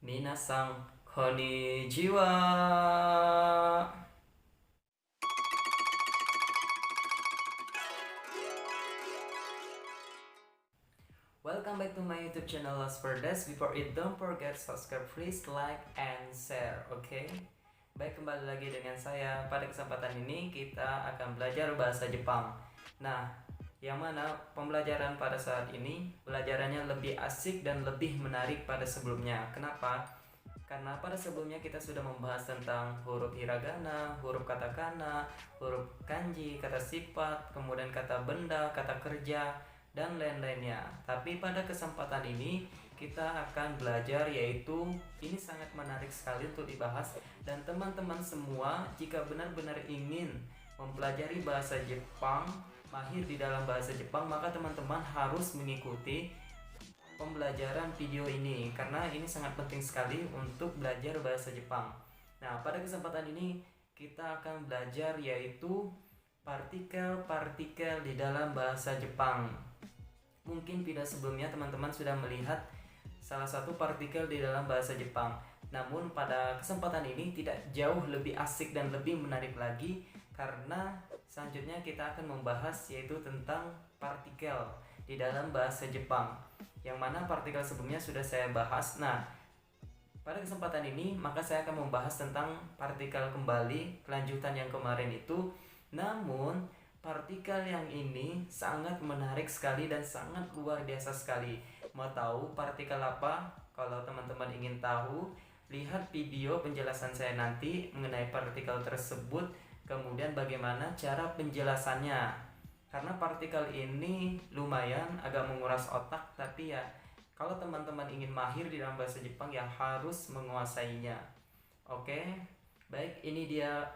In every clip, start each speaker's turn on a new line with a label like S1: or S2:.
S1: Minasang konnichiwa. Welcome back to my YouTube channel Lost for Days. Before it, don't forget subscribe, please like and share, okay? Baik, kembali lagi dengan saya. Pada kesempatan ini kita akan belajar bahasa Jepang. Nah, yang mana pembelajaran pada saat ini belajarannya lebih asik dan lebih menarik pada sebelumnya. Kenapa? Karena pada sebelumnya kita sudah membahas tentang huruf hiragana, huruf katakana, huruf kanji, kata sifat, kemudian kata benda, kata kerja, dan lain-lainnya. Tapi pada kesempatan ini kita akan belajar, yaitu ini sangat menarik sekali untuk dibahas. Dan teman-teman semua, jika benar-benar ingin mempelajari bahasa Jepang, mahir di dalam bahasa Jepang, maka teman-teman harus mengikuti pembelajaran video ini karena ini sangat penting sekali untuk belajar bahasa Jepang. Nah, pada kesempatan ini kita akan belajar yaitu partikel-partikel di dalam bahasa Jepang. Mungkin video sebelumnya teman-teman sudah melihat salah satu partikel di dalam bahasa Jepang. Namun pada kesempatan ini tidak jauh lebih asik dan lebih menarik lagi karena selanjutnya kita akan membahas yaitu tentang partikel di dalam bahasa Jepang, yang mana partikel sebelumnya sudah saya bahas. Nah, pada kesempatan ini maka saya akan membahas tentang partikel kembali, kelanjutan yang kemarin itu. Namun partikel yang ini sangat menarik sekali dan sangat luar biasa sekali. Mau tahu partikel apa? Kalau teman-teman ingin tahu, lihat video penjelasan saya nanti mengenai partikel tersebut, kemudian bagaimana cara penjelasannya. Karena partikel ini lumayan agak menguras otak, tapi ya kalau teman-teman ingin mahir di dalam bahasa Jepang ya harus menguasainya. Oke, baik, ini dia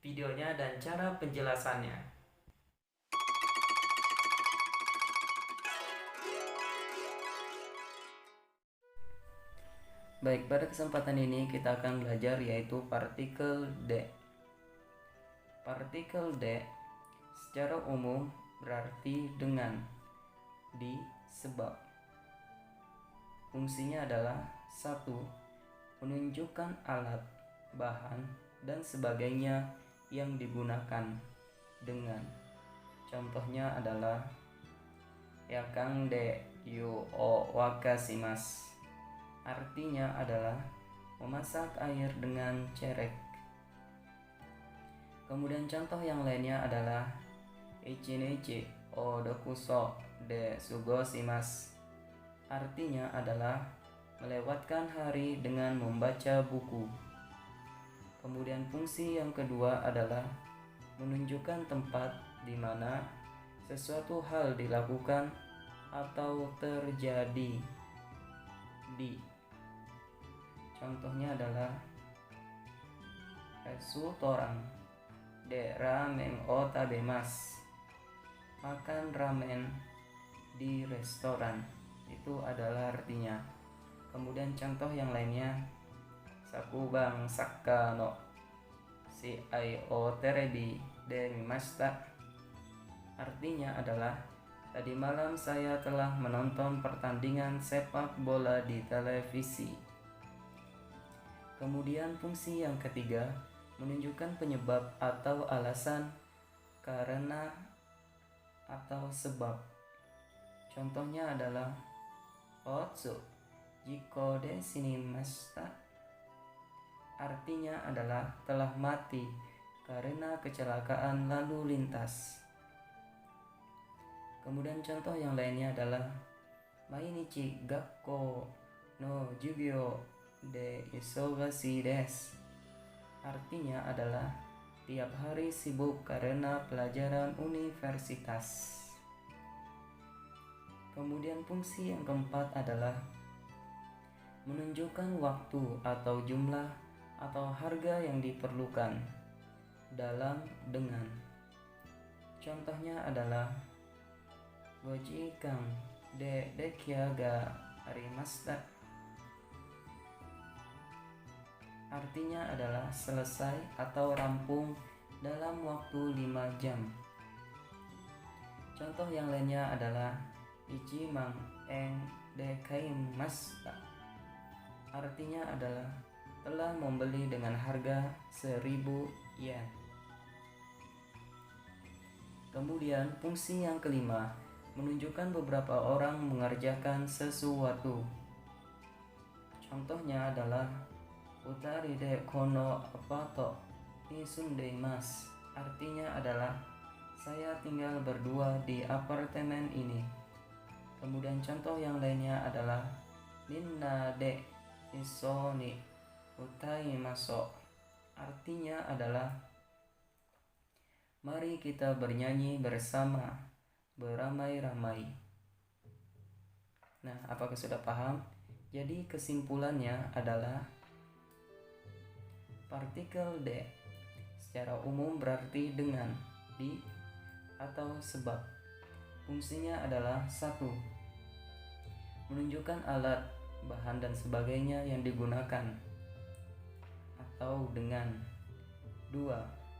S1: videonya dan cara penjelasannya. Baik, pada kesempatan ini kita akan belajar yaitu partikel D. Partikel D secara umum berarti dengan, di, sebab. Fungsinya adalah 1. Menunjukkan alat, bahan, dan sebagainya yang digunakan dengan. Contohnya adalah yakang de yu o wakashimasu. Artinya adalah memasak air dengan cerek. Kemudian contoh yang lainnya adalah ichinichi o dokuso de sugoshimasu. Artinya adalah melewatkan hari dengan membaca buku. Kemudian fungsi yang kedua adalah menunjukkan tempat di mana sesuatu hal dilakukan atau terjadi. Di. Contohnya adalah restoran de ramen o tabemasu. Makan ramen di restoran, itu adalah artinya. Kemudian contoh yang lainnya, sakubang sakka no si ai o terebi de mimashita. Artinya adalah tadi malam saya telah menonton pertandingan sepak bola di televisi. Kemudian fungsi yang ketiga, menunjukkan penyebab atau alasan, karena atau sebab. Contohnya adalah otsu jiko de shinimashita. Artinya adalah telah mati karena kecelakaan lalu lintas. Kemudian contoh yang lainnya adalah mainichi gakko no jugyo de isogashi desu. Artinya adalah tiap hari sibuk karena pelajaran universitas. Kemudian fungsi yang keempat adalah menunjukkan waktu atau jumlah atau harga yang diperlukan dalam dengan. Contohnya adalah gojikan de dekia ga arimashita. Artinya adalah selesai atau rampung dalam waktu 5 jam. Contoh yang lainnya adalah ichiman en de kaimashita. artinya adalah telah membeli dengan harga 1.000 yen. Kemudian fungsi yang kelima, menunjukkan beberapa orang mengerjakan sesuatu. Contohnya adalah utari de kono apato ni sundeimasu. Artinya adalah saya tinggal berdua di apartemen ini. Kemudian contoh yang lainnya adalah minna de iso ni utaimasu. Artinya adalah mari kita bernyanyi bersama, beramai-ramai. Nah, apakah sudah paham? Jadi kesimpulannya adalah partikel de secara umum berarti dengan, di, atau sebab. Fungsinya adalah 1. Menunjukkan alat, bahan dan sebagainya yang digunakan atau dengan. 2.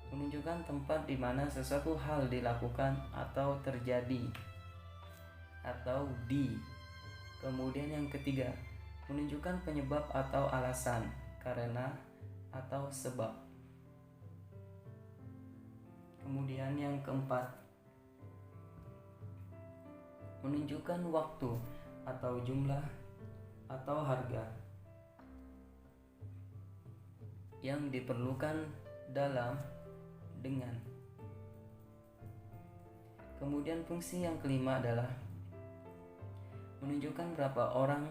S1: Menunjukkan tempat di mana sesuatu hal dilakukan atau terjadi atau di. Kemudian yang ketiga, menunjukkan penyebab atau alasan, karena atau sebab. Kemudian yang keempat, menunjukkan waktu atau jumlah atau harga yang diperlukan dalam dengan. Kemudian fungsi yang kelima adalah menunjukkan berapa orang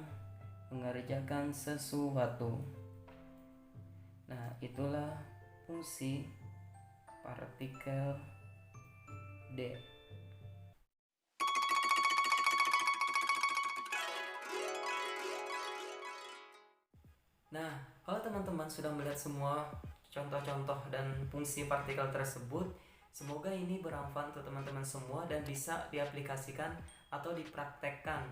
S1: mengerjakan sesuatu. Nah, itulah fungsi partikel D. Nah, kalau teman-teman sudah melihat semua contoh-contoh dan fungsi partikel tersebut, semoga ini bermanfaat untuk teman-teman semua dan bisa diaplikasikan atau dipraktekkan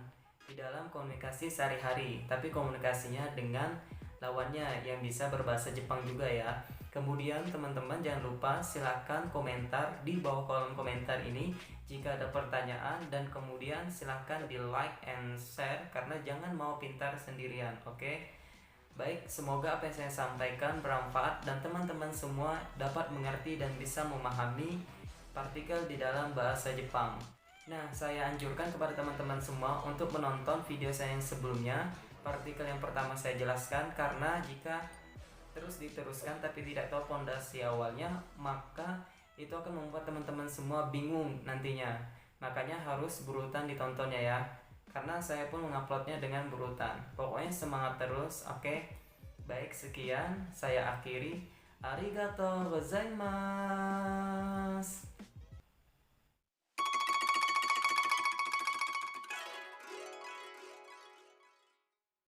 S1: di dalam komunikasi sehari-hari. Tapi komunikasinya dengan lawannya yang bisa berbahasa Jepang juga ya. Kemudian teman-teman jangan lupa silahkan komentar di bawah kolom komentar ini jika ada pertanyaan, dan kemudian silahkan di like and share karena jangan mau pintar sendirian, oke? Baik, semoga apa yang saya sampaikan bermanfaat dan teman-teman semua dapat mengerti dan bisa memahami partikel di dalam bahasa Jepang. Nah, saya anjurkan kepada teman-teman semua untuk menonton video saya yang sebelumnya, partikel yang pertama saya jelaskan, karena jika terus diteruskan tapi tidak tahu fondasi awalnya, maka itu akan membuat teman-teman semua bingung nantinya. Makanya harus berurutan ditontonnya ya, karena saya pun menguploadnya dengan berurutan. Pokoknya semangat terus, oke? Baik, sekian saya akhiri. Arigatou gozaimasu.